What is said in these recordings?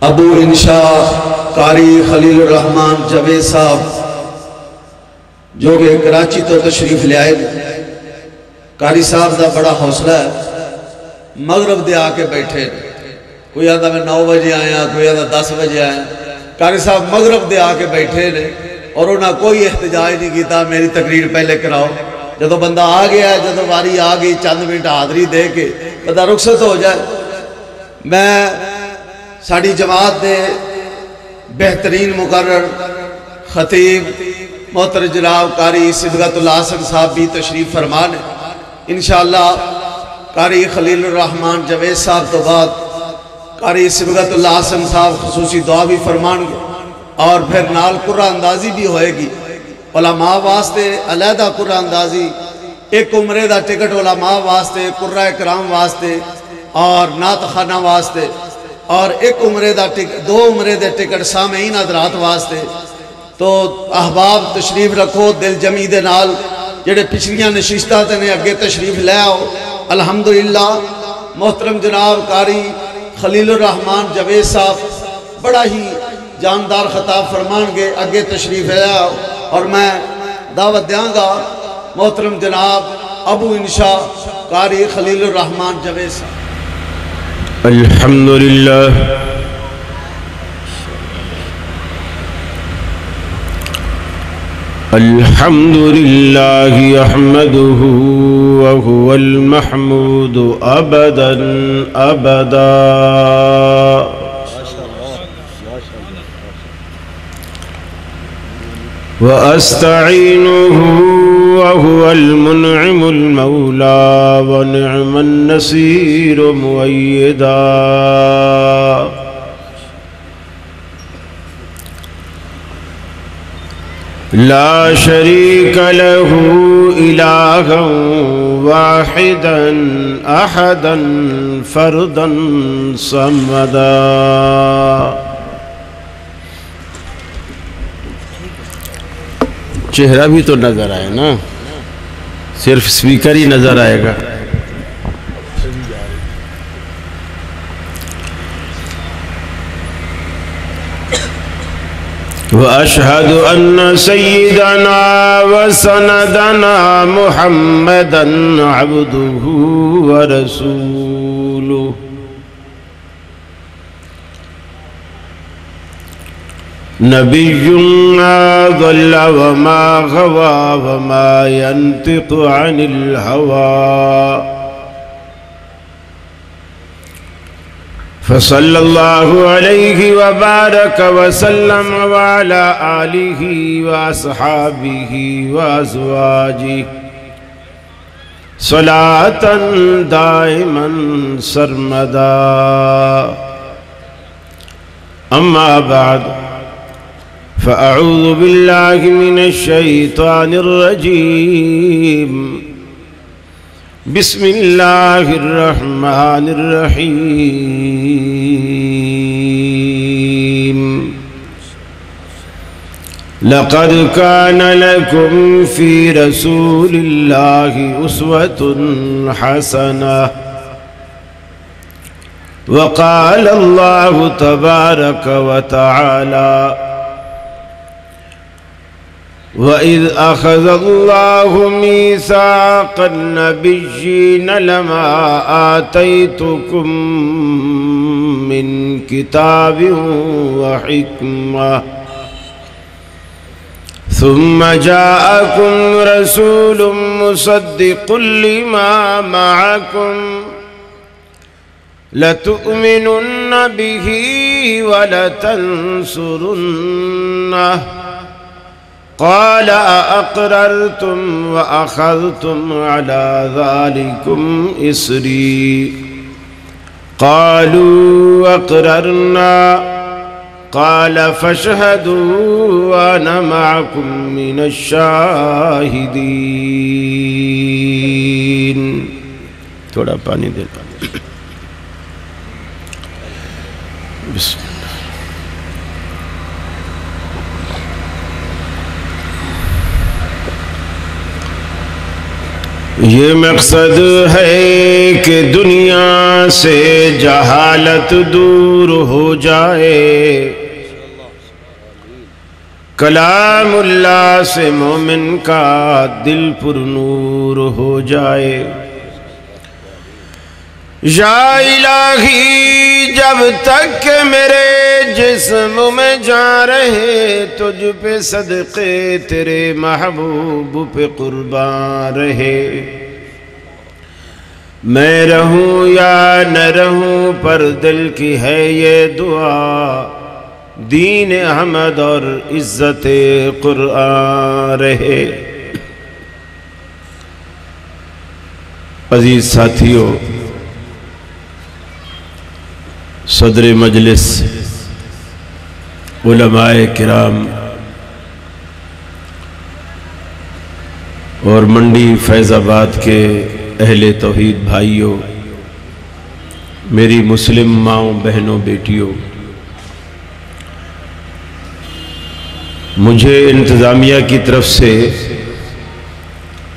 ابو انشاء قاری خلیل الرحمان جوید صاحب جو کہ کراچی تو تشریف لے آئے، قاری صاحب دا بڑا حوصلہ ہے، مغرب دے آکے بیٹھے، کوئی آدھا میں 9 بجے آیا، کوئی آدھا 10 بجے آیا، قاری صاحب مغرب دے آکے بیٹھے نے اور انہاں کوئی احتجاج نہیں کیتا میری تقریر پہلے کراؤ، جدو بندہ آ گیا ہے، جدو باری آ گئی، چند منٹ حاضری دے کے بندہ رخصت ہو جائے۔ میں ساڑی جماعت دے بہترین مقرر خطیب محترم جناب قاری صبغت اللہ حسن صاحب بھی تشریف فرمانے، انشاءاللہ قاری خلیل الرحمان جوید صاحب تو بعد قاری صبغت اللہ حسن صاحب خصوصی دعا بھی فرمان گے اور پھر نال قرآن اندازی بھی ہوئے گی۔ علماء واسطے علیحدہ قرآن اندازی، ایک عمرے دا ٹکٹ علماء واسطے، قرآن کرام واسطے اور نعت خانہ واسطے، اور ایک عمرے دا ٹکٹ، 2 عمرے دے ٹکٹ سامعین حضرات واسطے۔ تو احباب تشریف رکھو دل جمی دے نال، جڑے پچھلیاں نشستہ نے اگے تشریف لے آؤ۔ الحمدللہ محترم جناب قاری خلیل الرحمان جوید صاحب بڑا ہی جاندار خطاب فرمان گے، اگے تشریف لے آؤ اور میں دعوت دیاں گا محترم جناب ابو انشاء قاری خلیل الرحمان جوید صاحب۔ الحمدللہ الحمدللہ احمدہ وهو المحمود ابدا ابدا وأستعينه وهو المنعم المولى ونعم النصير مؤيدا لا شريك له إلها واحدا أحدا فردا صمدا چہرہ بھی تو نظر آئے نا، صرف سپیکر ہی نظر آئے گا۔ وَأَشْهَدُ أَنَّ سَيِّدَنَا وَسَنَدَنَا مُحَمَّدًا عَبْدُهُ وَرَسُولُهُ نبي ما ضل وما غوى وما ينطق عن الهوى فصلى الله عليه وبارك وسلم وعلى آله وأصحابه وأزواجه صلاة دائما سرمدا أما بعد فأعوذ بالله من الشيطان الرجيم بسم الله الرحمن الرحيم لقد كان لكم في رسول الله أسوة حسنة وقال الله تبارك وتعالى وَإِذْ أَخَذَ اللَّهُ مِيثَاقَ النَّبِيِّينَ لَمَا آتَيْتُكُم مِّن كِتَابٍ وَحِكْمَةٍ ثُمَّ جَاءَكُمْ رَسُولٌ مُّصَدِّقٌ لِّمَا مَعَكُمْ لَتُؤْمِنُنَّ بِهِ وَلَتَنصُرُنَّهُ قال أأقررتم وأخذتم على ذلكم إصري قالوا أقررنا قال فاشهدوا وأنا معكم من الشاهدين تھوڑا پانی دے بسم اللہ یہ مقصد ہے کہ دنیا سے جہالت دور ہو جائے، کلام اللہ سے مومن کا دل پر نور ہو جائے۔ یا الہی جب تک کہ میرے جسم میں جان رہے، تجھ پہ صدقے تیرے محبوب پہ قربان رہے۔ میں رہوں یا نہ رہوں پر دل کی ہے یہ دعا، دین احمد اور عزت قرآن رہے۔ عزیز ساتھیو، صدر مجلس، علماء کرام اور منڈی فیض آباد کے اہل توحید بھائیوں، میری مسلم ماؤں بہنوں بیٹیوں، مجھے انتظامیہ کی طرف سے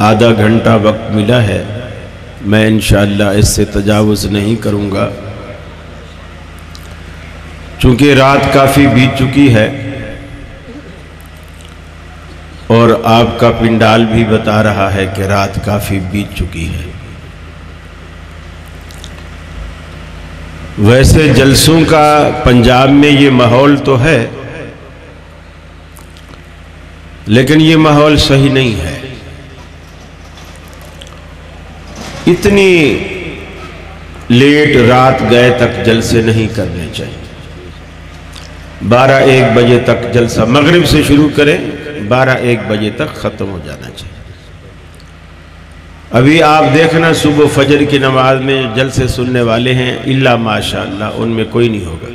آدھا گھنٹہ وقت ملا ہے، میں انشاءاللہ اس سے تجاوز نہیں کروں گا، چونکہ رات کافی بیت چکی ہے اور آپ کا پنڈال بھی بتا رہا ہے کہ رات کافی بیت چکی ہے۔ ویسے جلسوں کا پنجاب میں یہ ماحول تو ہے، لیکن یہ ماحول صحیح نہیں ہے۔ اتنی لیٹ رات گئے تک جلسے نہیں کرنے چاہیے۔ 12-1 بجے تک جلسہ، مغرب سے شروع کریں، 12-1 بجے تک ختم ہو جانا چاہیے۔ ابھی آپ دیکھنا صبح فجر کی نماز میں جلسے سننے والے ہیں، الا ماشاءاللہ ان میں کوئی نہیں ہوگا،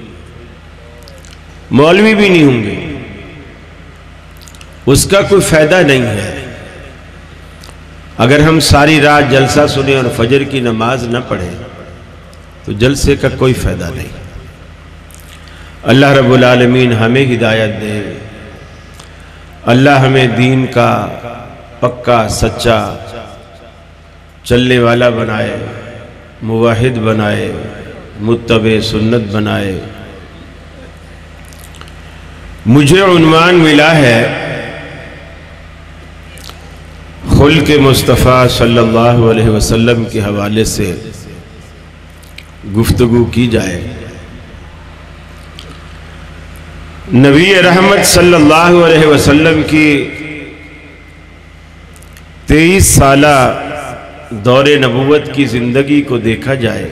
مولوی بھی نہیں ہوں گے، اس کا کوئی فائدہ نہیں ہے۔ اگر ہم ساری رات جلسہ سنیں اور فجر کی نماز نہ پڑھیں تو جلسے کا کوئی فائدہ نہیں۔ اللہ رب العالمین ہمیں ہدایت دے، اللہ ہمیں دین کا پکا سچا چلنے والا بنائے، موحد بنائے، متبع سنت بنائے۔ مجھے عنوان ملا ہے خلق مصطفیٰ صلی اللہ علیہ وسلم کے حوالے سے گفتگو کی جائے۔ نبی رحمت صلی اللہ علیہ وسلم کی 23 سالہ دور نبوت کی زندگی کو دیکھا جائے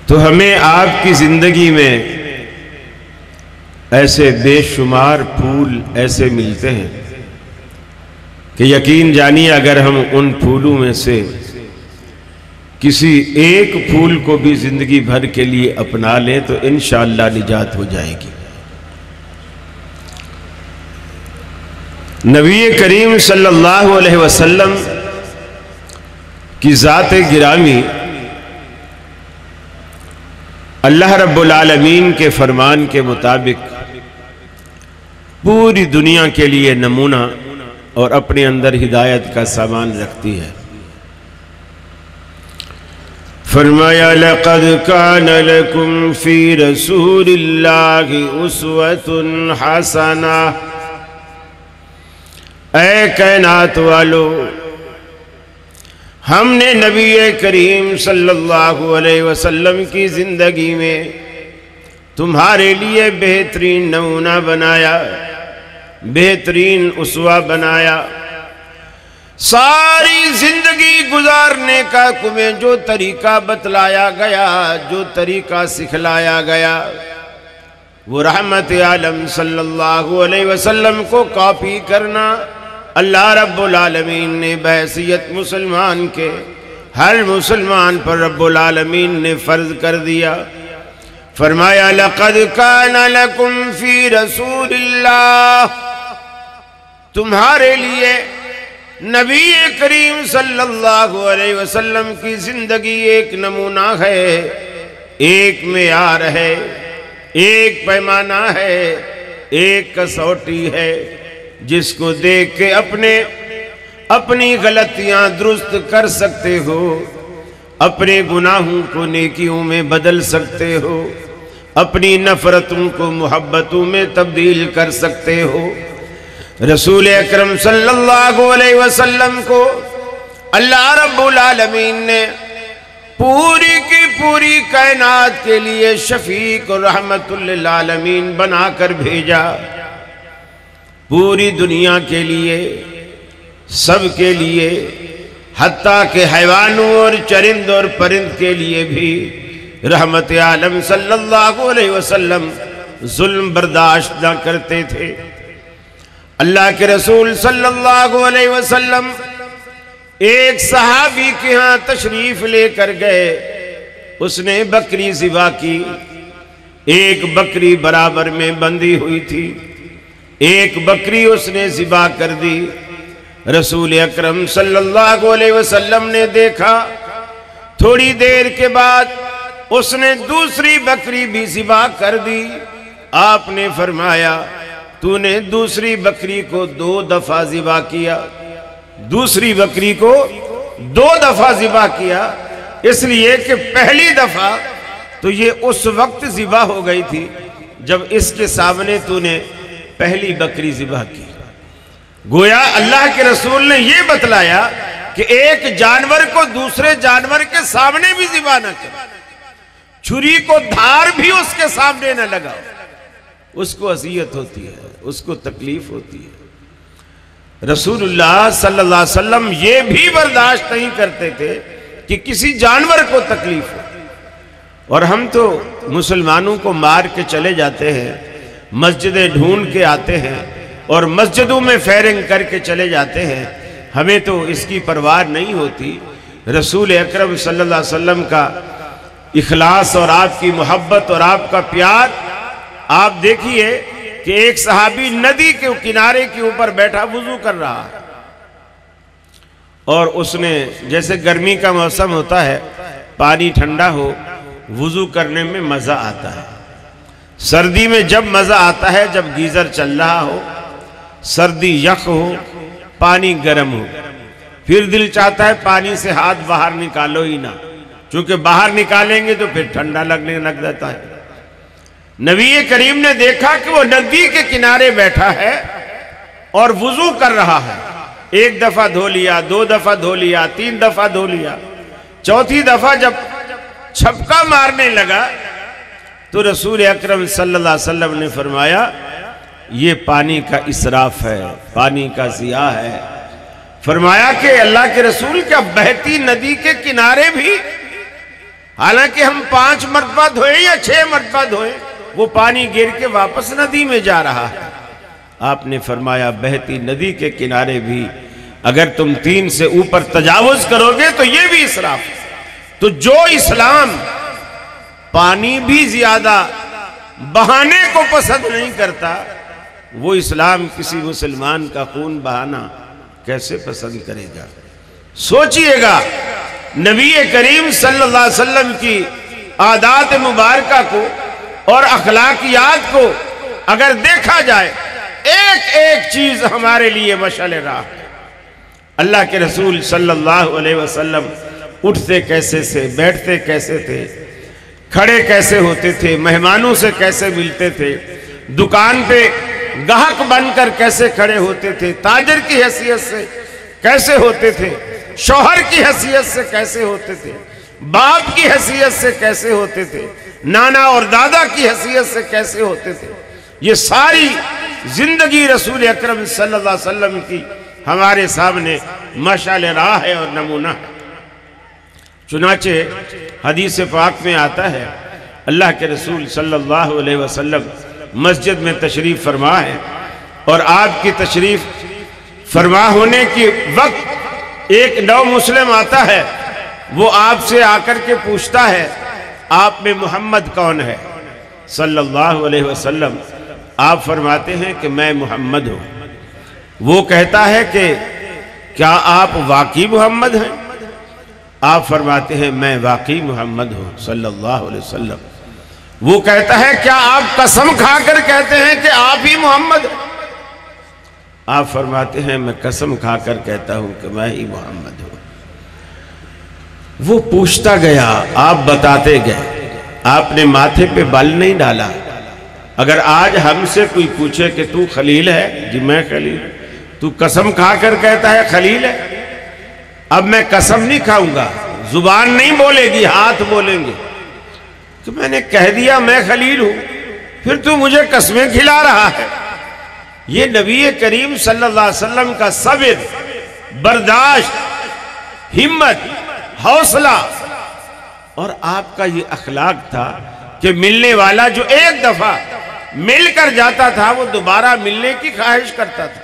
تو ہمیں آپ کی زندگی میں ایسے بے شمار پھول ایسے ملتے ہیں کہ یقین جانیے اگر ہم ان پھولوں میں سے کسی ایک پھول کو بھی زندگی بھر کے لیے اپنا لیں تو انشاءاللہ نجات ہو جائے گی۔ نبی کریم صلی اللہ علیہ وسلم کی ذات گرامی اللہ رب العالمین کے فرمان کے مطابق پوری دنیا کے لیے نمونہ اور اپنے اندر ہدایت کا سامان رکھتی ہے۔ فرمایا لقد کان لکم فی رسول اللہ اسوۃ حسنہ، اے کائنات والو، ہم نے نبی کریم صلی اللہ علیہ وسلم کی زندگی میں تمہارے لیے بہترین نمونہ بنایا، بہترین اسوہ بنایا۔ ساری زندگی گزارنے کا تمہیں جو طریقہ بتلایا گیا، جو طریقہ سکھلایا گیا، وہ رحمت عالم صلی اللہ علیہ وسلم کو کاپی کرنا اللہ رب العالمین نے بحیثیت مسلمان کے ہر مسلمان پر رب العالمین نے فرض کر دیا۔ فرمایا لقد کان لکم فی رسول اللہ، تمہارے لیے نبی کریم صلی اللہ علیہ وسلم کی زندگی ایک نمونہ ہے، ایک معیار ہے، ایک پیمانہ ہے، ایک کسوٹی ہے، جس کو دیکھ کے اپنے اپنی غلطیاں درست کر سکتے ہو، اپنے گناہوں کو نیکیوں میں بدل سکتے ہو، اپنی نفرتوں کو محبتوں میں تبدیل کر سکتے ہو۔ رسول اکرم صلی اللہ علیہ وسلم کو اللہ رب العالمین نے پوری کی پوری کائنات کے لیے شفیق اور رحمت للعالمین بنا کر بھیجا، پوری دنیا کے لیے، سب کے لیے، حتیٰ کہ حیوانوں اور چرند اور پرند کے لیے بھی رحمت عالم صلی اللہ علیہ وسلم ظلم برداشت نہ کرتے تھے۔ اللہ کے رسول صلی اللہ علیہ وسلم ایک صحابی کے ہاں تشریف لے کر گئے، اس نے بکری ذبح کی، ایک بکری برابر میں بندھی ہوئی تھی، ایک بکری اس نے ذبح کر دی۔ رسول اکرم صلی اللہ علیہ وسلم نے دیکھا، تھوڑی دیر کے بعد اس نے دوسری بکری بھی ذبح کر دی۔ آپ نے فرمایا تو نے دوسری بکری کو 2 دفعہ ذبح کیا، دوسری بکری کو 2 دفعہ ذبح کیا، اس لیے کہ پہلی دفعہ تو یہ اس وقت ذبح ہو گئی تھی جب اس کے سامنے تو نے پہلی بکری ذبح کی۔ گویا اللہ کے رسول نے یہ بتلایا کہ ایک جانور کو دوسرے جانور کے سامنے بھی ذبح نہ کرو، چھری کو دھار بھی اس کے سامنے نہ لگاؤ، اس کو اذیت ہوتی ہے، اس کو تکلیف ہوتی ہے۔ رسول اللہ صلی اللہ علیہ وسلم یہ بھی برداشت نہیں کرتے تھے کہ کسی جانور کو تکلیف ہو۔ اور ہم تو مسلمانوں کو مار کے چلے جاتے ہیں، مسجدیں ڈھونڈ کے آتے ہیں اور مسجدوں میں فیرنگ کر کے چلے جاتے ہیں، ہمیں تو اس کی پرواہ نہیں ہوتی۔ رسول اکرم صلی اللہ علیہ وسلم کا اخلاص اور آپ کی محبت اور آپ کا پیار، آپ دیکھیے کہ ایک صحابی ندی کے کنارے کے اوپر بیٹھا وضو کر رہا ہے، اور اس نے، جیسے گرمی کا موسم ہوتا ہے، پانی ٹھنڈا ہو وضو کرنے میں مزہ آتا ہے، سردی میں جب مزہ آتا ہے جب گیزر چل رہا ہو، سردی یخ ہو، پانی گرم ہو، پھر دل چاہتا ہے پانی سے ہاتھ باہر نکالو ہی نہ، چونکہ باہر نکالیں گے تو پھر ٹھنڈا لگنے لگ جاتا ہے۔ نبی کریم نے دیکھا کہ وہ ندی کے کنارے بیٹھا ہے اور وضو کر رہا ہے، 1 دفعہ دھو لیا، 2 دفعہ دھو لیا، 3 دفعہ دھو لیا، 4تھی دفعہ جب چھپکا مارنے لگا تو رسول اکرم صلی اللہ علیہ وسلم نے فرمایا یہ پانی کا اسراف ہے، پانی کا ضیاع ہے۔ فرمایا کہ اللہ کے رسول کیا بہتی ندی کے کنارے بھی، حالانکہ ہم 5 مرتبہ دھوئیں یا 6 مرتبہ دھوئیں، وہ پانی گر کے واپس ندی میں جا رہا ہے۔ آپ نے فرمایا بہتی ندی کے کنارے بھی اگر تم 3 سے اوپر تجاوز کرو گے تو یہ بھی اسراف ہے۔ تو جو اسلام پانی بھی زیادہ بہانے کو پسند نہیں کرتا، وہ اسلام کسی مسلمان کا خون بہانا کیسے پسند کرے گا؟ سوچئے گا، نبی کریم صلی اللہ علیہ وسلم کی عادات مبارکہ کو اور اخلاقیات کو اگر دیکھا جائے، ایک ایک چیز ہمارے لیے مشعل راہ ہے۔ اللہ کے رسول صلی اللہ علیہ وسلم اٹھتے کیسے سے، بیٹھتے کیسے تھے، کھڑے کیسے ہوتے تھے، مہمانوں سے کیسے ملتے تھے، دکان پہ گاہک بن کر کیسے کھڑے ہوتے تھے، تاجر کی حیثیت سے کیسے ہوتے تھے، شوہر کی حیثیت سے کیسے ہوتے تھے، باپ کی حیثیت سے کیسے ہوتے تھے، نانا اور دادا کی حیثیت سے کیسے ہوتے تھے، یہ ساری زندگی رسول اکرم صلی اللہ علیہ وسلم کی ہمارے سامنے مشعل راہ ہے اور نمونہ ہے۔ چنانچہ حدیث پاک میں آتا ہے، اللہ کے رسول صلی اللہ علیہ وسلم مسجد میں تشریف فرما ہے، اور آپ کی تشریف فرما ہونے کی وقت ایک نو مسلم آتا ہے، وہ آپ سے آ کر کے پوچھتا ہے آپ میں محمد کون ہے صلی اللہ علیہ وسلم؟ آپ فرماتے ہیں کہ میں محمد ہوں۔ وہ کہتا ہے کہ کیا آپ واقعی محمد ہیں؟ آپ فرماتے ہیں میں واقعی محمد ہوں صلی اللہ علیہ وسلم۔ وہ کہتا ہے کیا آپ قسم کھا کر کہتے ہیں کہ آپ ہی محمد ہیں؟ آپ فرماتے ہیں میں قسم کھا کر کہتا ہوں کہ میں ہی محمد ہوں۔ وہ پوچھتا گیا، آپ بتاتے گئے، آپ نے ماتھے پہ بل نہیں ڈالا۔ اگر آج ہم سے کوئی پوچھے کہ تو خلیل ہے، جی میں خلیل، تو قسم کھا کر کہتا ہے خلیل ہے۔ اب میں قسم نہیں کھاؤں گا، زبان نہیں بولے گی، ہاتھ بولیں گے کہ میں نے کہہ دیا میں خلیل ہوں، پھر تو مجھے قسمیں کھلا رہا ہے۔ یہ نبی کریم صلی اللہ علیہ وسلم کا صبر، برداشت، ہمت، حوصلہ اور آپ کا یہ اخلاق تھا کہ ملنے والا جو ایک دفعہ مل کر جاتا تھا وہ دوبارہ ملنے کی خواہش کرتا تھا،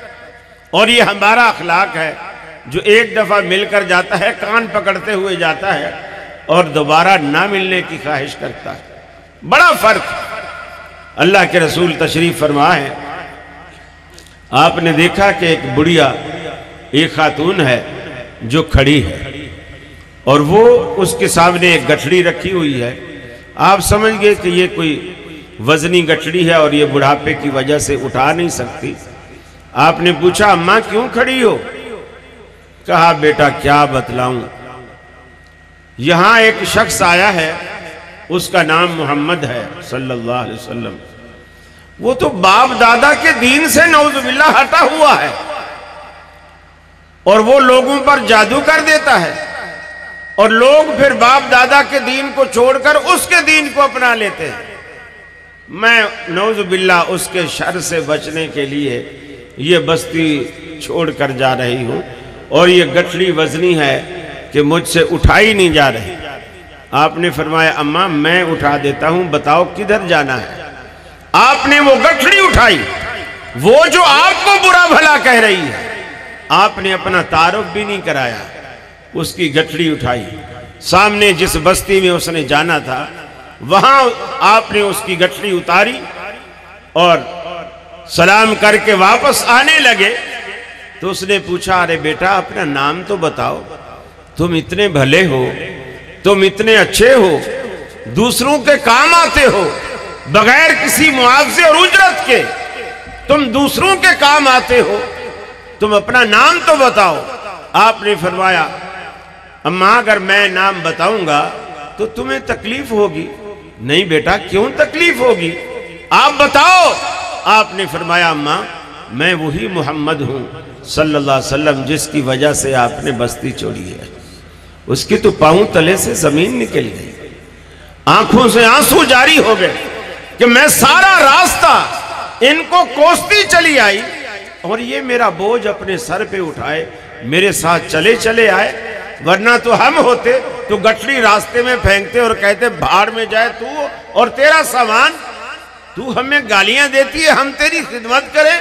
اور یہ ہمارا اخلاق ہے جو ایک دفعہ مل کر جاتا ہے کان پکڑتے ہوئے جاتا ہے اور دوبارہ نہ ملنے کی خواہش کرتا ہے۔ بڑا فرق۔ اللہ کے رسول تشریف فرما ہے، آپ نے دیکھا کہ ایک بڑھیا، ایک خاتون ہے جو کھڑی ہے اور وہ اس کے سامنے ایک گٹھڑی رکھی ہوئی ہے۔ آپ سمجھ گئے کہ یہ کوئی وزنی گٹھڑی ہے اور یہ بڑھاپے کی وجہ سے اٹھا نہیں سکتی۔ آپ نے پوچھا اماں کیوں کھڑی ہو؟ کہا بیٹا کیا بتلاؤں، یہاں ایک شخص آیا ہے، اس کا نام محمد ہے صلی اللہ علیہ وسلم، وہ تو باپ دادا کے دین سے نعوذ باللہ ہٹا ہوا ہے اور وہ لوگوں پر جادو کر دیتا ہے، اور لوگ پھر باپ دادا کے دین کو چھوڑ کر اس کے دین کو اپنا لیتے ہیں۔ میں نعوذ باللہ اس کے شر سے بچنے کے لیے یہ بستی چھوڑ کر جا رہی ہوں، اور یہ گٹھڑی وزنی ہے کہ مجھ سے اٹھائی نہیں جا رہی۔ آپ نے فرمایا اماں میں اٹھا دیتا ہوں، بتاؤ کدھر جانا ہے؟ آپ نے وہ گٹھڑی اٹھائی، وہ جو آپ کو برا بھلا کہہ رہی ہے، آپ نے اپنا تعارف بھی نہیں کرایا، اس کی گٹھڑی اٹھائی، سامنے جس بستی میں اس نے جانا تھا وہاں آپ نے اس کی گٹھڑی اتاری اور سلام کر کے واپس آنے لگے تو اس نے پوچھا ارے بیٹا اپنا نام تو بتاؤ، تم اتنے بھلے ہو، تم اتنے اچھے ہو، دوسروں کے کام آتے ہو، بغیر کسی معاوضے اور اجرت کے تم دوسروں کے کام آتے ہو، تم اپنا نام تو بتاؤ۔ آپ نے فرمایا اماں اگر میں نام بتاؤں گا تو تمہیں تکلیف ہوگی۔ نہیں بیٹا کیوں تکلیف ہوگی، آپ بتاؤ۔ آپ نے فرمایا اماں میں وہی محمد ہوں صلی اللہ علیہ وسلم جس کی وجہ سے آپ نے بستی چھوڑی ہے۔ اس کی تو پاؤں تلے سے زمین نکل گئی، آنکھوں سے آنسو جاری ہو گئے کہ میں سارا راستہ ان کو کوستی چلی آئی اور یہ میرا بوجھ اپنے سر پہ اٹھائے میرے ساتھ چلے چلے آئے، ورنہ تو ہم ہوتے تو گٹھڑی راستے میں پھینکتے اور کہتے بھاڑ میں جائے تو اور تیرا سامان، تو ہمیں گالیاں دیتی ہے ہم تیری خدمت کریں۔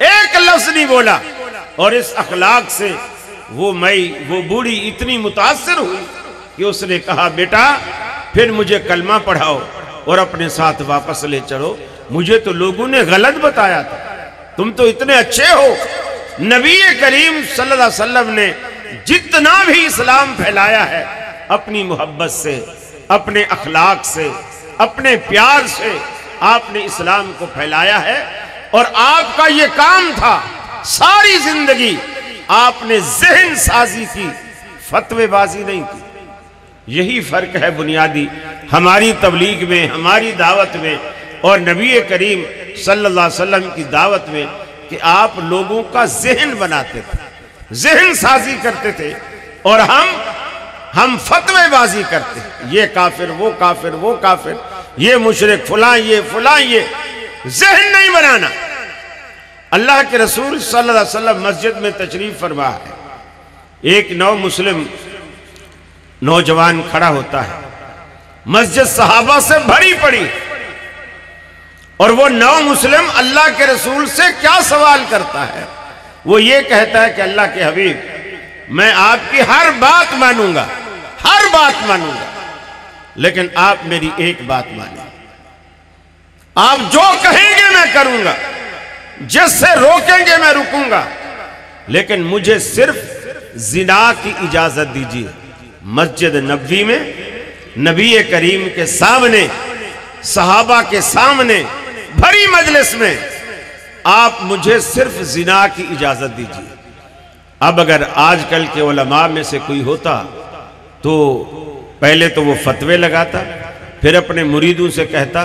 ایک لفظ نہیں بولا، اور اس اخلاق سے وہ بوڑھی اتنی متاثر ہوئی کہ اس نے کہا بیٹا پھر مجھے کلمہ پڑھاؤ اور اپنے ساتھ واپس لے چلو، مجھے تو لوگوں نے غلط بتایا تھا، تم تو اتنے اچھے ہو۔ نبی کریم صلی اللہ علیہ وسلم نے جتنا بھی اسلام پھیلایا ہے اپنی محبت سے، اپنے اخلاق سے، اپنے پیار سے آپ نے اسلام کو پھیلایا ہے، اور آپ کا یہ کام تھا ساری زندگی آپ نے ذہن سازی کی، فتوے بازی نہیں کی۔ یہی فرق ہے بنیادی ہماری تبلیغ میں، ہماری دعوت میں اور نبی کریم صلی اللہ علیہ وسلم کی دعوت میں، کہ آپ لوگوں کا ذہن بناتے تھے، ذہن سازی کرتے تھے، اور ہم فتوے بازی کرتے، یہ کافر وہ کافر وہ کافر، یہ مشرک فلاں یہ فلاں، یہ ذہن نہیں بنانا۔ اللہ کے رسول صلی اللہ علیہ وسلم مسجد میں تشریف فرما ہے، ایک نو مسلم نوجوان کھڑا ہوتا ہے، مسجد صحابہ سے بھری پڑی، اور وہ نو مسلم اللہ کے رسول سے کیا سوال کرتا ہے؟ وہ یہ کہتا ہے کہ اللہ کے حبیب میں آپ کی ہر بات مانوں گا، ہر بات مانوں گا، لیکن آپ میری ایک بات مانیں، آپ جو کہیں گے میں کروں گا، جس سے روکیں گے میں رکوں گا، لیکن مجھے صرف زنا کی اجازت دیجیے۔ مسجد نبوی میں نبی کریم کے سامنے، صحابہ کے سامنے، بھری مجلس میں آپ مجھے صرف زنا کی اجازت دیجیے۔ اب اگر آج کل کے علماء میں سے کوئی ہوتا تو پہلے تو وہ فتوے لگاتا، پھر اپنے مریدوں سے کہتا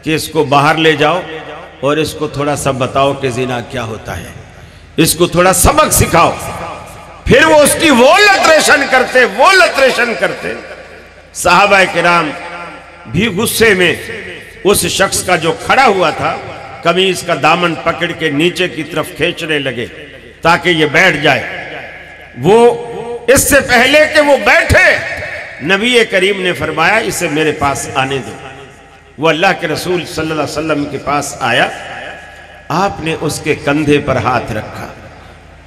کہ اس کو باہر لے جاؤ اور اس کو تھوڑا سا بتاؤ کہ زنا کیا ہوتا ہے، اس کو تھوڑا سبق سکھاؤ۔ پھر وہ اس کی وہ لتریشن کرتے۔ صحابہ کرام بھی غصے میں اس شخص کا جو کھڑا ہوا تھا قمیص کا دامن پکڑ کے نیچے کی طرف کھینچنے لگے تاکہ یہ بیٹھ جائے۔ وہ اس سے پہلے کہ وہ بیٹھے نبی کریم نے فرمایا اسے میرے پاس آنے دو۔ وہ اللہ کے رسول صلی اللہ علیہ وسلم کے پاس آیا، آپ نے اس کے کندھے پر ہاتھ رکھا،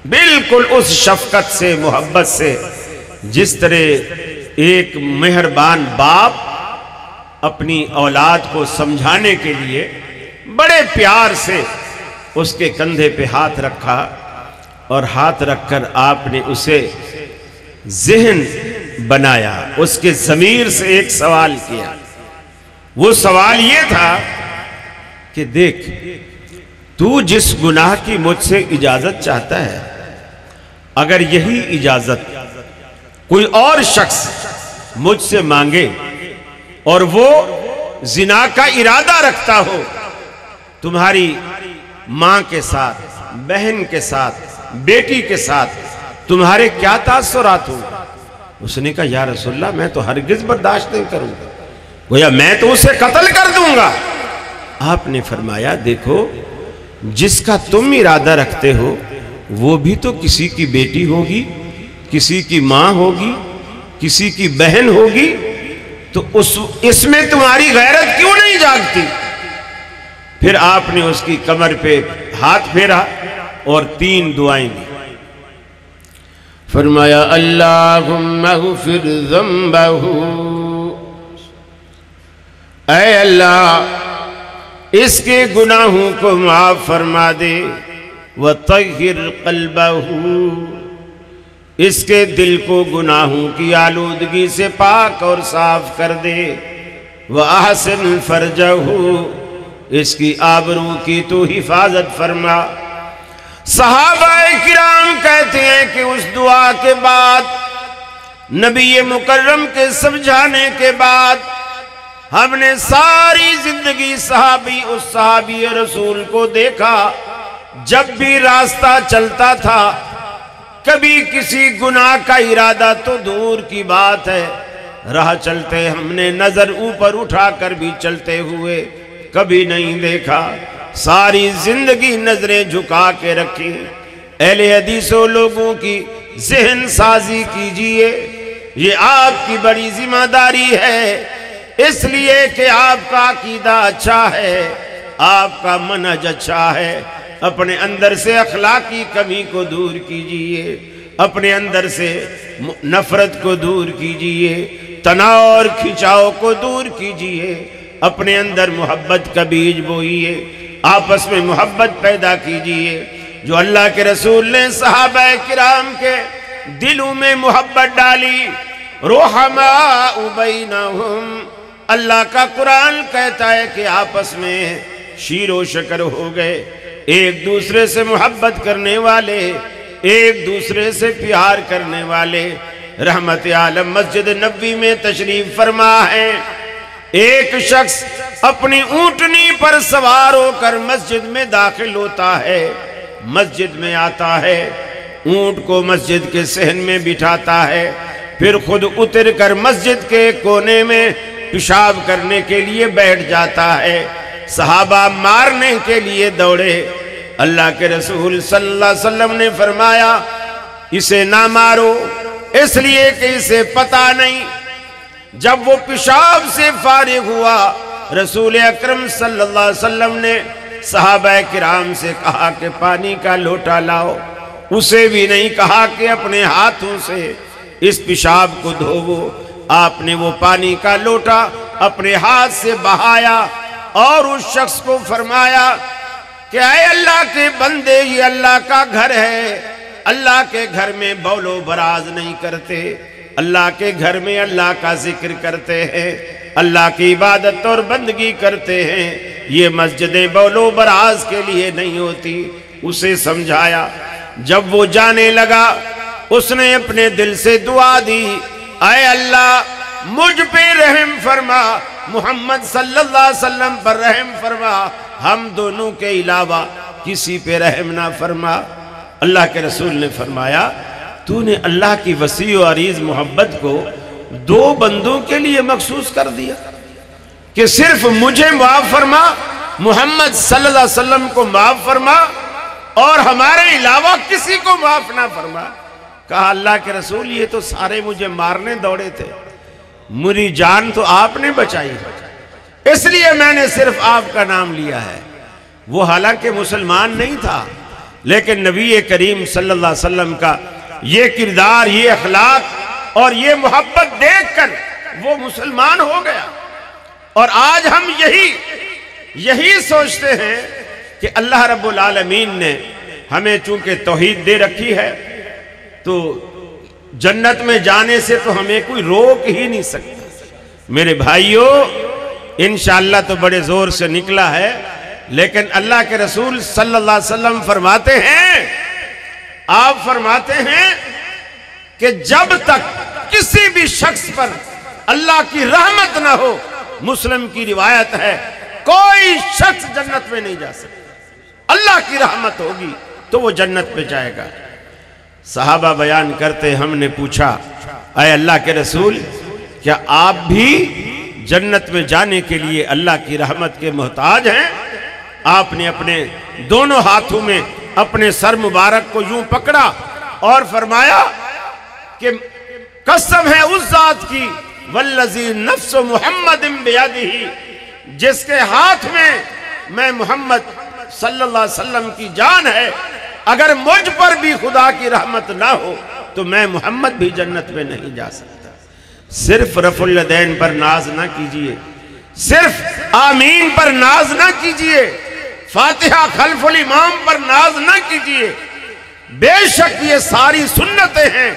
بالکل اس شفقت سے محبت سے جس طرح ایک مہربان باپ اپنی اولاد کو سمجھانے کے لیے بڑے پیار سے اس کے کندھے پہ ہاتھ رکھا، اور ہاتھ رکھ کر آپ نے اسے ذہن بنایا، اس کے ضمیر سے ایک سوال کیا۔ وہ سوال یہ تھا کہ دیکھ، تو جس گناہ کی مجھ سے اجازت چاہتا ہے، اگر یہی اجازت کوئی اور شخص مجھ سے مانگے اور وہ زنا کا ارادہ رکھتا ہو، تمہاری ماں کے ساتھ، بہن کے ساتھ، بیٹی کے ساتھ تمہارے کیا تاثرات ہوں؟ اس نے کہا یا رسول اللہ میں تو ہرگز برداشت نہیں کروں گا، گویا میں تو اسے قتل کر دوں گا۔ آپ نے فرمایا دیکھو، جس کا تم ارادہ رکھتے ہو وہ بھی تو کسی کی بیٹی ہوگی، کسی کی ماں ہوگی، کسی کی بہن ہوگی، تو اس میں تمہاری غیرت کیوں نہیں جاگتی؟ پھر آپ نے اس کی کمر پہ ہاتھ پھیرا اور 3 دعائیں دی۔ فرمایا اللہم اغفر ذنبہ، اے اللہ اس کے گناہوں کو معاف فرما دے، وطہر قلبہ، اس کے دل کو گناہوں کی آلودگی سے پاک اور صاف کر دے، وَأَحْسِنْ فَرْجَهُ، اس کی آبرو کی تو حفاظت فرما۔ صحابہ کرام کہتے ہیں کہ اس دعا کے بعد، نبی مکرم کے سمجھانے کے بعد، ہم نے ساری زندگی اس صحابی رسول کو دیکھا، جب بھی راستہ چلتا تھا کبھی کسی گناہ کا ارادہ تو دور کی بات ہے، راہ چلتے ہم نے نظر اوپر اٹھا کر بھی چلتے ہوئے کبھی نہیں دیکھا، ساری زندگی نظریں جھکا کے رکھی۔ اہل حدیثوں لوگوں کی ذہن سازی کیجئے، یہ آپ کی بڑی ذمہ داری ہے، اس لیے کہ آپ کا عقیدہ اچھا ہے، آپ کا منہج اچھا ہے۔ اپنے اندر سے اخلاقی کمی کو دور کیجئے، اپنے اندر سے نفرت کو دور کیجئے، تناؤ اور کھچاؤ کو دور کیجئے، اپنے اندر محبت کا بیج بوئیے، آپس میں محبت پیدا کیجئے۔ جو اللہ کے رسول نے صحابہ کرام کے دلوں میں محبت ڈالی، رحماء بینہم، اللہ کا قرآن کہتا ہے کہ آپس میں شیر و شکر ہو گئے، ایک دوسرے سے محبت کرنے والے، ایک دوسرے سے پیار کرنے والے۔ رحمت عالم مسجد نبوی میں تشریف فرما ہے، ایک شخص اپنی اونٹنی پر سوار ہو کر مسجد میں داخل ہوتا ہے، مسجد میں آتا ہے، اونٹ کو مسجد کے صحن میں بٹھاتا ہے، پھر خود اتر کر مسجد کے کونے میں پیشاب کرنے کے لیے بیٹھ جاتا ہے۔ صحابہ مارنے کے لیے دوڑے، اللہ کے رسول صلی اللہ علیہ وسلم نے فرمایا اسے نہ مارو، اس لیے کہ اسے پتہ نہیں۔ جب وہ پیشاب سے فارغ ہوا، رسول اکرم صلی اللہ علیہ وسلم نے صحابہ کرام سے کہا کہ پانی کا لوٹا لاؤ، اسے بھی نہیں کہا کہ اپنے ہاتھوں سے اس پیشاب کو دھوو۔ آپ نے وہ پانی کا لوٹا اپنے ہاتھ سے بہایا اور اس شخص کو فرمایا کہ اے اللہ کے بندے، یہ اللہ کا گھر ہے، اللہ کے گھر میں بول و براز نہیں کرتے، اللہ کے گھر میں اللہ کا ذکر کرتے ہیں، اللہ کی عبادت اور بندگی کرتے ہیں، یہ مسجدیں بولو براز کے لیے نہیں ہوتی. اسے سمجھایا. جب وہ جانے لگا اس نے اپنے دل سے دعا دی, اے اللہ مجھ پہ رحم فرما, محمد صلی اللہ علیہ وسلم پر رحم فرما, ہم دونوں کے علاوہ کسی پہ رحم نہ فرما. اللہ کے رسول نے فرمایا تو نے اللہ کی وسیع و عریض محبت کو دو بندوں کے لیے مخصوص کر دیا کہ صرف مجھے معاف فرما, محمد صلی اللہ علیہ وسلم کو معاف فرما, اور ہمارے علاوہ کسی کو معاف نہ فرما. کہا اللہ کے رسول یہ تو سارے مجھے مارنے دوڑے تھے, میری جان تو آپ نے بچائی ہے, اس لیے میں نے صرف آپ کا نام لیا ہے. وہ حالانکہ مسلمان نہیں تھا, لیکن نبی کریم صلی اللہ علیہ وسلم کا یہ کردار, یہ اخلاق اور یہ محبت دیکھ کر وہ مسلمان ہو گیا. اور آج ہم یہی سوچتے ہیں کہ اللہ رب العالمین نے ہمیں چونکہ توحید دے رکھی ہے تو جنت میں جانے سے تو ہمیں کوئی روک ہی نہیں سکتا. میرے بھائیوں انشاءاللہ تو بڑے زور سے نکلا ہے, لیکن اللہ کے رسول صلی اللہ علیہ وسلم فرماتے ہیں, آپ فرماتے ہیں کہ جب تک کسی بھی شخص پر اللہ کی رحمت نہ ہو, مسلم کی روایت ہے, کوئی شخص جنت میں نہیں جا سکتا. اللہ کی رحمت ہوگی تو وہ جنت میں جائے گا. صحابہ بیان کرتے ہم نے پوچھا اے اللہ کے رسول کیا آپ بھی جنت میں جانے کے لیے اللہ کی رحمت کے محتاج ہیں؟ آپ نے اپنے دونوں ہاتھوں میں اپنے سر مبارک کو یوں پکڑا اور فرمایا کہ قسم ہے اس ذات کی والذی نفس محمد بیدہ, جس کے ہاتھ میں محمد صلی اللہ علیہ وسلم کی جان ہے, اگر مجھ پر بھی خدا کی رحمت نہ ہو تو میں محمد بھی جنت میں نہیں جا سکتا. صرف رفع الیدین پر ناز نہ کیجئے, صرف آمین پر ناز نہ کیجئے, فاتحہ خلف الامام پر ناز نہ کیجئے. بے شک یہ ساری سنتیں ہیں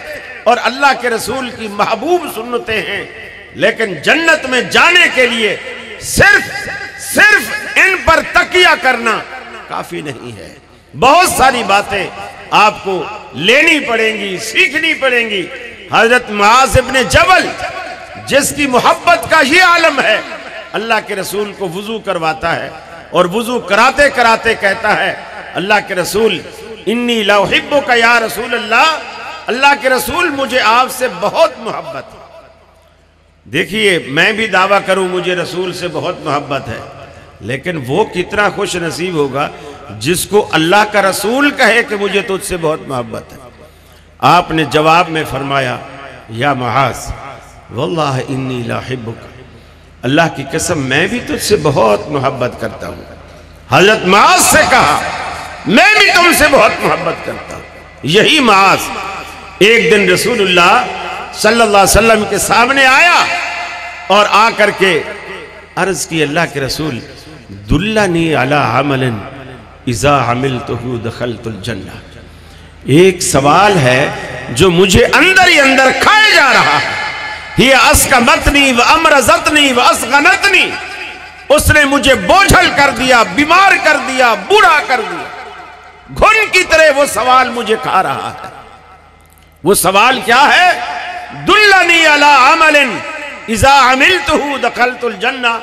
اور اللہ کے رسول کی محبوب سنتیں ہیں, لیکن جنت میں جانے کے لیے صرف ان پر تکیہ کرنا کافی نہیں ہے. بہت ساری باتیں آپ کو لینی پڑیں گی, سیکھنی پڑیں گی. حضرت معاذ ابن جبل جس کی محبت کا یہ عالم ہے, اللہ کے رسول کو وضو کرواتا ہے اور وضو کراتے کراتے کہتا ہے اللہ کے رسول انی لا احبک یا رسول اللہ, اللہ کے رسول مجھے آپ سے بہت محبت ہے. دیکھیے میں بھی دعویٰ کروں مجھے رسول سے بہت محبت ہے, لیکن وہ کتنا خوش نصیب ہوگا جس کو اللہ کا رسول کہے کہ مجھے تجھ سے بہت محبت ہے. آپ نے جواب میں فرمایا یا معاذ واللہ انی لا احبک, اللہ کی قسم میں بھی تجھ سے بہت محبت کرتا ہوں. حضرت معاذ سے کہا میں بھی تم سے بہت محبت کرتا ہوں. یہی معاذ ایک دن رسول اللہ صلی اللہ علیہ وسلم کے سامنے آیا اور آ کر کے عرض کی اللہ کے رسول دلنی علی عمل اذا عملتہ دخلت الجنہ. ایک سوال ہے جو مجھے اندر ہی اندر کھائے جا رہا ہے. ہی اسکمتنی و امرضتنی و اسغنتنی, اس نے مجھے بوجھل کر دیا, بیمار کر دیا, بوڑھا کر دیا. گھن کی طرح وہ سوال مجھے کھا رہا ہے. وہ سوال کیا ہے؟ دلنی علی عمل اذا عملتہ دخلت الجنہ.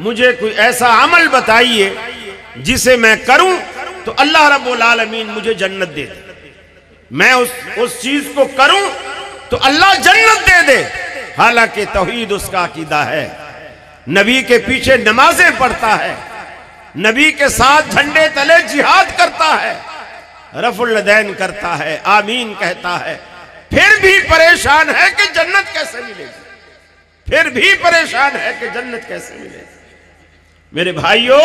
مجھے کوئی ایسا عمل بتائیے جسے میں کروں تو اللہ رب العالمین مجھے جنت دے دے. میں اس چیز کو کروں تو اللہ جنت دے دے. حالانکہ توحید اس کا عقیدہ ہے, نبی کے پیچھے نمازیں پڑھتا ہے, نبی کے ساتھ جھنڈے تلے جہاد کرتا ہے, رفع الیدین کرتا ہے, آمین کہتا ہے, پھر بھی پریشان ہے کہ جنت کیسے ملے گی, پھر بھی پریشان ہے کہ جنت کیسے ملے گی. میرے بھائیو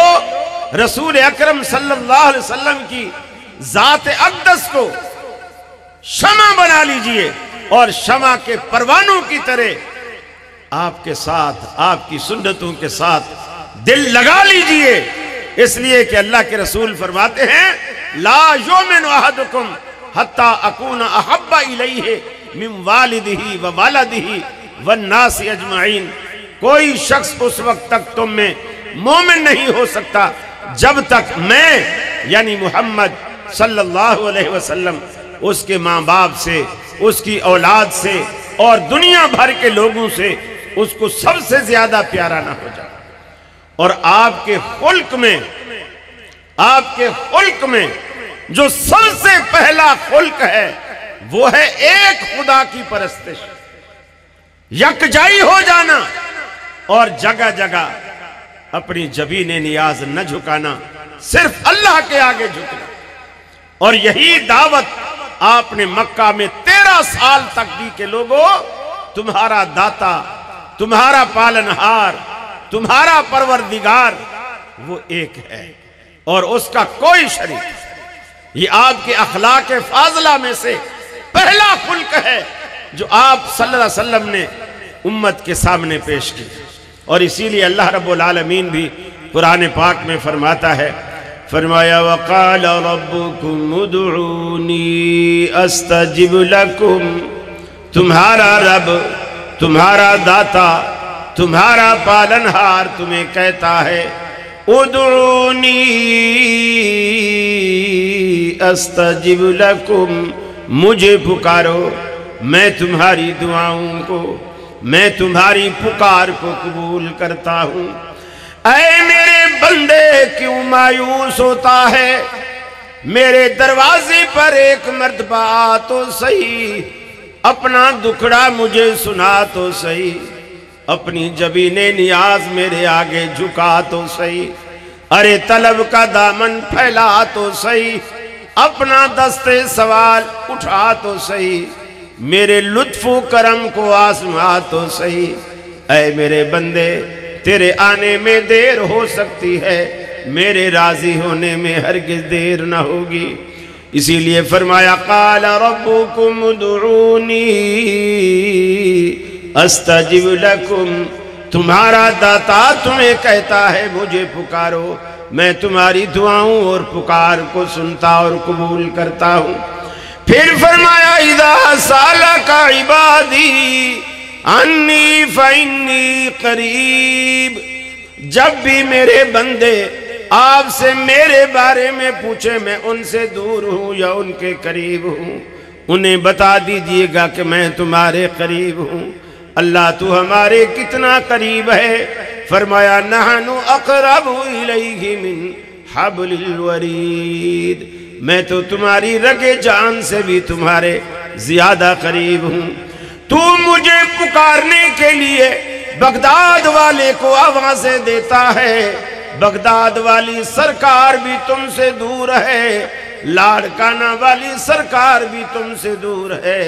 رسول اکرم صلی اللہ علیہ وسلم کی ذات اقدس کو شمع بنا لیجئے اور شمع کے پروانوں کی طرح آپ کے ساتھ, آپ کی سنتوں کے ساتھ دل لگا لیجئے. اس لیے کہ اللہ کے رسول فرماتے ہیں لا یؤمن احدکم حتی اکون احب الیہ من والدہ و والدہ والناس اجمعین. کوئی شخص اس وقت تک تم میں مومن نہیں ہو سکتا جب تک میں یعنی محمد صلی اللہ علیہ وسلم اس کے ماں باپ سے، اس کی اولاد سے اور دنیا بھر کے لوگوں سے اس کو سب سے زیادہ پیارا نہ ہو جائے۔ اور آپ کے خلق میں جو سب سے پہلا خلق ہے وہ ہے ایک خدا کی پرستش، یکجائی ہو جانا اور جگہ جگہ اپنی جبین نیاز نہ جھکانا، صرف اللہ کے آگے جھکنا۔ اور یہی دعوت آپ نے مکہ میں 13 سال تک دی کہ لوگوں، تمہارا داتا، تمہارا پالنہار، تمہارا پروردگار وہ ایک ہے اور اس کا کوئی شریک نہیں۔ یہ آپ کے اخلاق فاضلہ میں سے پہلا خلق ہے جو آپ صلی اللہ علیہ وسلم نے امت کے سامنے پیش کی۔ اور اسی لیے اللہ رب العالمین بھی قرآن پاک میں فرماتا ہے، فرمایا وَقَالَ رَبُّكُمْ ادْعُونِي أَسْتَجِبْ لَكُمْ، تمہارا رب، تمہارا داتا، تمہارا پالنہار تمہیں کہتا ہے ادعونی استجب لکم، مجھے پکارو، میں تمہاری دعاؤں کو، میں تمہاری پکار کو قبول کرتا ہوں۔ اے میرے بندے کیوں مایوس ہوتا ہے؟ میرے دروازے پر ایک مرتبہ آ تو صحیح، اپنا دکھڑا مجھے سنا تو صحیح، اپنی جبین نیاز میرے آگے جھکا تو صحیح، ارے طلب کا دامن پھیلا تو صحیح، اپنا دست سوال اٹھا تو صحیح، میرے لطف و کرم کو آزما تو صحیح۔ اے میرے بندے تیرے آنے میں دیر ہو سکتی ہے، میرے راضی ہونے میں ہرگز دیر نہ ہوگی۔ اسی لیے فرمایا قال ربکم ادعونی استجب لکم، تمہارا داتا تمہیں کہتا ہے مجھے پکارو، میں تمہاری دعاؤں اور پکار کو سنتا اور قبول کرتا ہوں۔ پھر فرمایا اذا سالک عبادی انی فانی قریب، جب بھی میرے بندے آپ سے میرے بارے میں پوچھے میں ان سے دور ہوں یا ان کے قریب ہوں، انہیں بتا دیجئے گا کہ میں تمہارے قریب ہوں۔ اللہ تو ہمارے کتنا قریب ہے؟ فرمایا نحن اقرب الیہ من حبل الورید، میں تو تمہاری رگ جان سے بھی تمہارے زیادہ قریب ہوں۔ تو مجھے پکارنے کے لیے بغداد والے کو آوازیں دیتا ہے، بغداد والی سرکار بھی تم سے دور ہے، لاڑکانہ والی سرکار بھی تم سے دور ہے،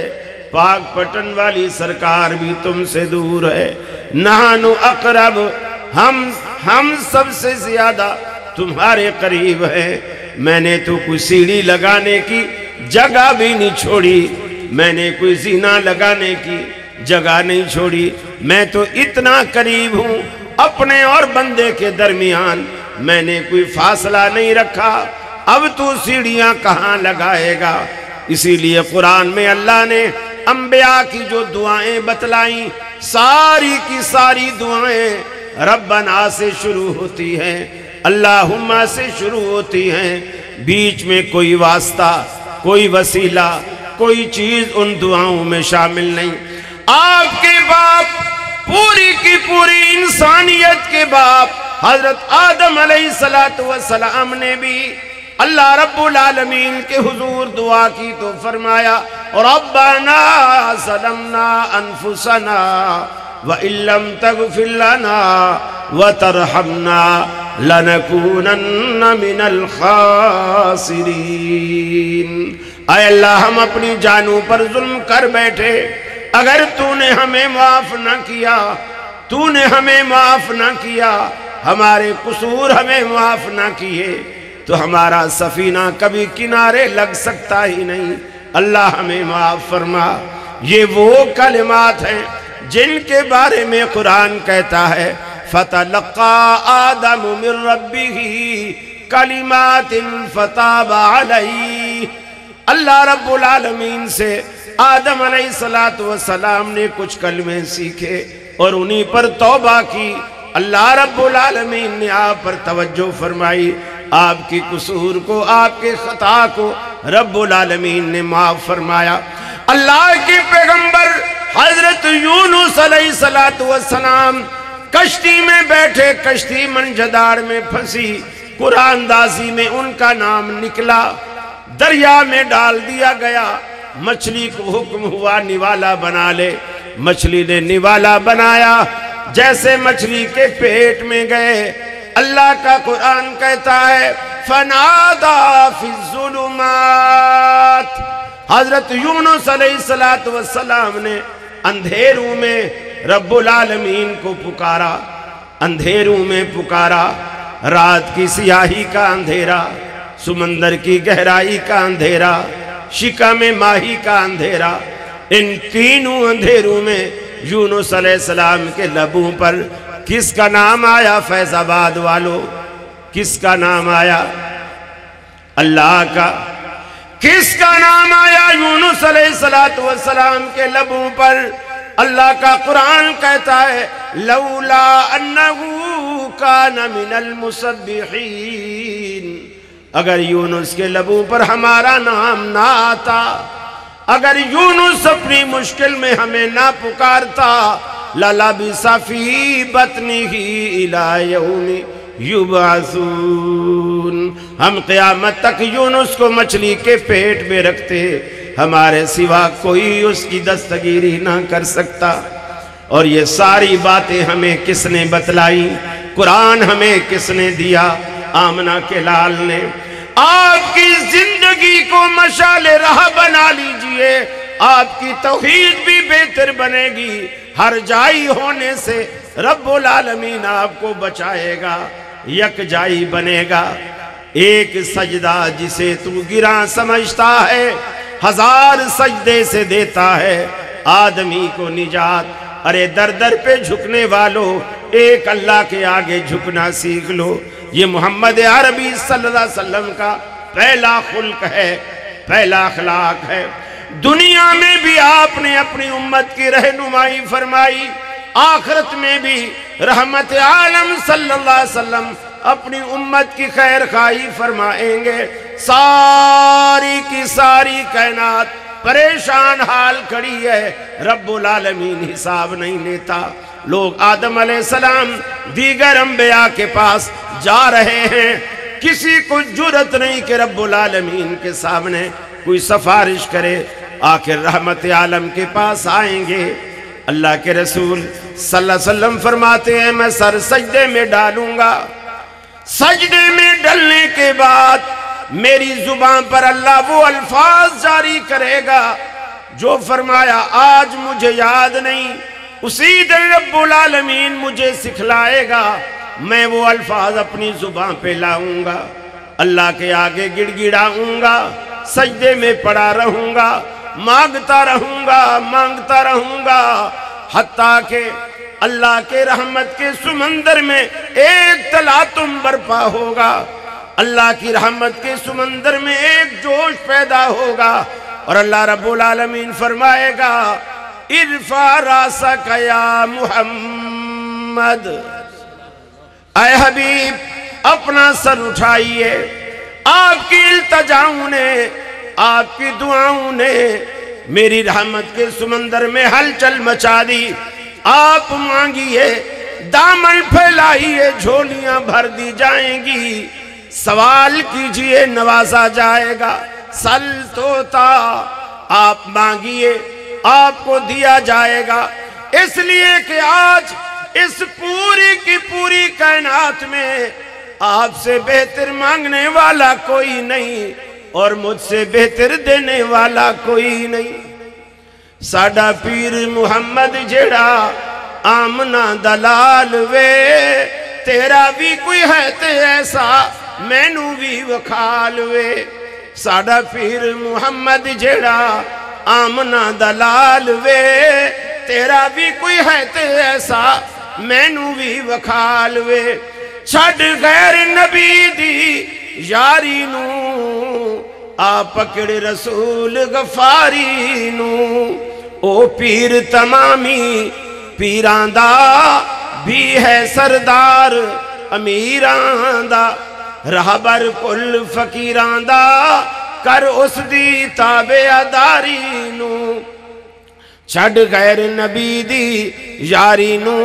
پاک پٹن والی سرکار بھی تم سے دور ہے۔ نحن اقرب، ہم سب سے زیادہ تمہارے قریب ہیں۔ میں نے تو کوئی سیڑھی لگانے کی جگہ بھی نہیں چھوڑی، میں نے کوئی زینہ لگانے کی جگہ نہیں چھوڑی، میں تو اتنا قریب ہوں، اپنے اور بندے کے درمیان میں نے کوئی فاصلہ نہیں رکھا۔ اب تو سیڑھیاں کہاں لگائے گا؟ اسی لیے قرآن میں اللہ نے انبیاء کی جو دعائیں بتلائیں، ساری کی ساری دعائیں ربنا سے شروع ہوتی ہیں، اللہم سے شروع ہوتی ہیں، بیچ میں کوئی واسطہ، کوئی وسیلہ، کوئی چیز ان دعاؤں میں شامل نہیں۔ آپ کے باپ، پوری کی پوری انسانیت کے باپ حضرت آدم علیہ السلام نے بھی اللہ رب العالمین کے حضور دعا کی تو فرمایا ربنا ظلمنا انفسنا وَإِن لَّمْ تَغْفِرْ لَنَا وَتَرْحَمْنَا لَنَكُونَنَّ مِنَ الْخَاسِرِينَ۔ اے اللہ ہم اپنی جانوں پر ظلم کر بیٹھے، اگر تو نے ہمیں معاف نہ کیا، تو نے ہمیں معاف نہ کیا، ہمارے قصور ہمیں معاف نہ کیے تو ہمارا سفینہ کبھی کنارے لگ سکتا ہی نہیں۔ اللہ ہمیں معاف فرما۔ یہ وہ کلمات ہیں جن کے بارے میں قرآن کہتا ہے فَتَلَقَّى آدَمُ مِن رَبِّهِ كَلِمَاتٍ فَتَابَ عَلَيْهِ۔ اللہ رب العالمین سے آدم علیہ السلام نے کچھ کلمے سیکھے اور انہی پر توبہ کی، اللہ رب العالمین نے آپ پر توجہ فرمائی، آپ کی قصور کو، آپ کے خطا کو رب العالمین نے معاف فرمایا۔ اللہ کے پیغمبر حضرت یونس علیہ السلام کشتی میں بیٹھے، کشتی منجدار میں پھنسی، قرآن دازی میں ان کا نام نکلا، دریا میں ڈال دیا گیا۔ مچھلی کو حکم ہوا نوالا بنا لے، مچھلی نے نوالا بنایا، جیسے مچھلی کے پیٹ میں گئے، اللہ کا قرآن کہتا ہے فَنَادَا فِي الظُّلُمَاتِ، حضرت یونس علیہ السلام نے اندھیروں میں رب العالمین کو پکارا، اندھیروں میں پکارا، رات کی سیاہی کا اندھیرا، سمندر کی گہرائی کا اندھیرا، شکم ماہی کا اندھیرا، ان تینوں اندھیروں میں یونس علیہ السلام کے لبوں پر کس کا نام آیا؟ فیض آباد والو، کس کا نام آیا؟ اللہ کا۔ کس کا نام آیا یونس علیہ السلام کے لبوں پر؟ اللہ کا قرآن کہتا ہے لولا انہو کان من المسبحین، اگر یونس کے لبوں پر ہمارا نام نہ آتا، اگر یونس اپنی مشکل میں ہمیں نہ پکارتا، لَلَبِثَ فِي بَطْنِهِ إِلَى يَوْمِ یبعثون، ہم قیامت تک یونس کو مچھلی کے پیٹ میں رکھتے، ہمارے سوا کوئی اس کی دستگیری نہ کر سکتا۔ اور یہ ساری باتیں ہمیں کس نے بتلائی؟ قرآن ہمیں کس نے دیا؟ آمنہ کے لال نے۔ آپ کی زندگی کو مشعل راہ بنا لیجئے، آپ کی توحید بھی بہتر بنے گی، ہر جائی ہونے سے رب العالمین آپ کو بچائے گا، یک جائی بنے گا۔ ایک سجدہ جسے تو گراں سمجھتا ہے، ہزار سجدے سے دیتا ہے آدمی کو نجات۔ ارے در در پہ جھکنے والوں، ایک اللہ کے آگے جھکنا سیکھ لو۔ یہ محمد عربی صلی اللہ علیہ وسلم کا پہلا خلق ہے، پہلا اخلاق ہے۔ دنیا میں بھی آپ نے اپنی امت کی رہنمائی فرمائی، آخرت میں بھی رحمت عالم صلی اللہ علیہ وسلم اپنی امت کی خیر خواہی فرمائیں گے۔ ساری کی ساری کائنات پریشان حال کھڑی ہے، رب العالمین حساب نہیں لیتا۔ لوگ آدم علیہ السلام دیگر انبیاء کے پاس جا رہے ہیں، کسی کو جرت نہیں کہ رب العالمین کے سامنے کوئی سفارش کرے، آخر رحمت عالم کے پاس آئیں گے۔ اللہ کے رسول صلی اللہ علیہ وسلم فرماتے ہیں میں سر سجدے میں ڈالوں گا، سجدے میں ڈلنے کے بعد میری زبان پر اللہ وہ الفاظ جاری کرے گا جو فرمایا آج مجھے یاد نہیں، اسی دن رب العالمین مجھے سکھلائے گا، میں وہ الفاظ اپنی زبان پہ لاؤں گا، اللہ کے آگے گڑ گڑاؤں گا، سجدے میں پڑا رہوں گا، مانگتا رہوں گا، مانگتا رہوں گا، حتیٰ کہ اللہ کے رحمت کے سمندر میں ایک تلاطم برپا ہوگا، اللہ کی رحمت کے سمندر میں ایک جوش پیدا ہوگا، اور اللہ رب العالمین فرمائے گا ارفع راسک یا محمد، اے حبیب اپنا سر اٹھائیے۔ آپ کی التجاؤں نے، آپ کی دعاؤں نے میری رحمت کے سمندر میں ہلچل مچا دی۔ آپ مانگیے، دامن پھیلائیے، جھولیاں بھر دی جائیں گی، سوال کیجئے نوازا جائے گا، سل توتا، آپ مانگیے آپ کو دیا جائے گا۔ اس لیے کہ آج اس پوری کی پوری کائنات میں آپ سے بہتر مانگنے والا کوئی نہیں، اور مجھ سے بہتر دینے والا کوئی نہیں۔ ساڈا پیر محمد جڑا آمنہ دلال وے، تیرا بھی کوئی ہے تے ایسا مینوں بھی وکھال وے۔ ساڈا پیر محمد جڑا آمنہ دلال وے، تیرا بھی کوئی ہے تے ایسا مینوں بھی وکھال وے۔ چھڑ غیر نبی دی یاری نوں، آ پکڑ رسول غفاری نوں، او پیر تمامی پیران دا بھی ہے سردار امیراں دا، رہبر کل فقیراں دا، کر اس دی تابعداری نو، چھڑ غیر نبی دی یاری نو،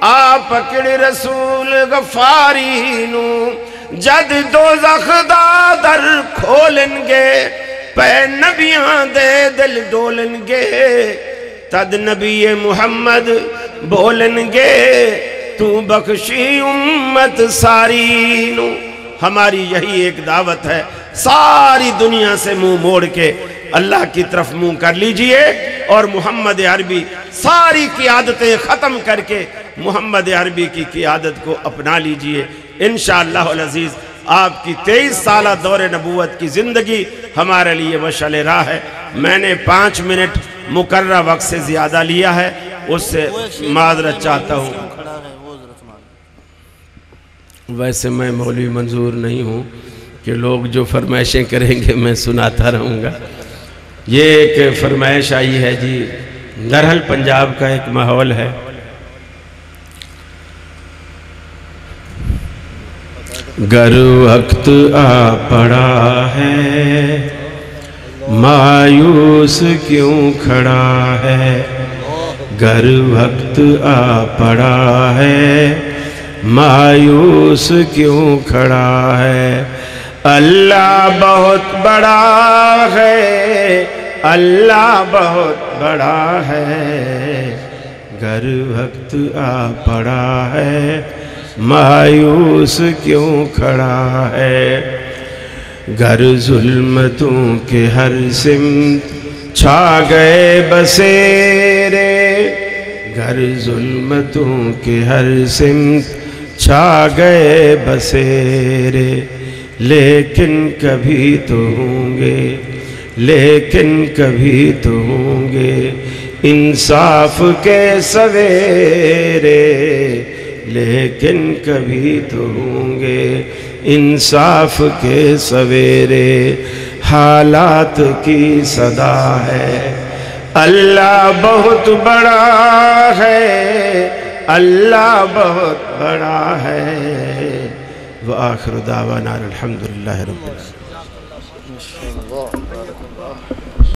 آ پکڑ رسول غفاری نو، جد دوزخ دا در کھولن گے، پے نبیاں دے دل ڈولن گے، تد نبی محمد بولن گے، تو بخشی امت ساری نو۔ ہماری یہی ایک دعوت ہے، ساری دنیا سے منہ موڑ کے اللہ کی طرف منہ کر لیجئے، اور محمد عربی ساری قیادتیں ختم کر کے محمد عربی کی قیادت کو اپنا لیجئے۔ انشاءاللہ العزیز آپ کی 23 سالہ دور نبوت کی زندگی ہمارے لیے مشعل راہ ہے۔ میں نے 5 منٹ مقررہ وقت سے زیادہ لیا ہے، اس سے معذرت چاہتا ہوں۔ ویسے میں مولوی منظور نہیں ہوں کہ لوگ جو فرمائشیں کریں گے میں سناتا رہوں گا۔ یہ ایک فرمائش آئی ہے جی، نرہل پنجاب کا ایک ماحول ہے۔ گر وقت آ پڑا ہے مایوس کیوں کھڑا ہے، گر وقت آ پڑا ہے مایوس کیوں کھڑا ہے، اللہ بہت بڑا ہے، اللہ بہت بڑا ہے، گر وقت آ پڑا ہے مایوس کیوں کھڑا ہے، گر ظلمتوں کے ہر سمت چھا گئے بسیرے، گر ظلمتوں کے ہر سمت چھا گئے بسیرے، لیکن کبھی تو ہوں گے، لیکن کبھی تو ہوں گے انصاف کے سویرے، لیکن کبھی تو ہوں گے انصاف کے سویرے، حالات کی صدا ہے اللہ بہت بڑا ہے، اللہ بہت بڑا ہے، وآخر دعوانا الحمدللہ رب العالمین۔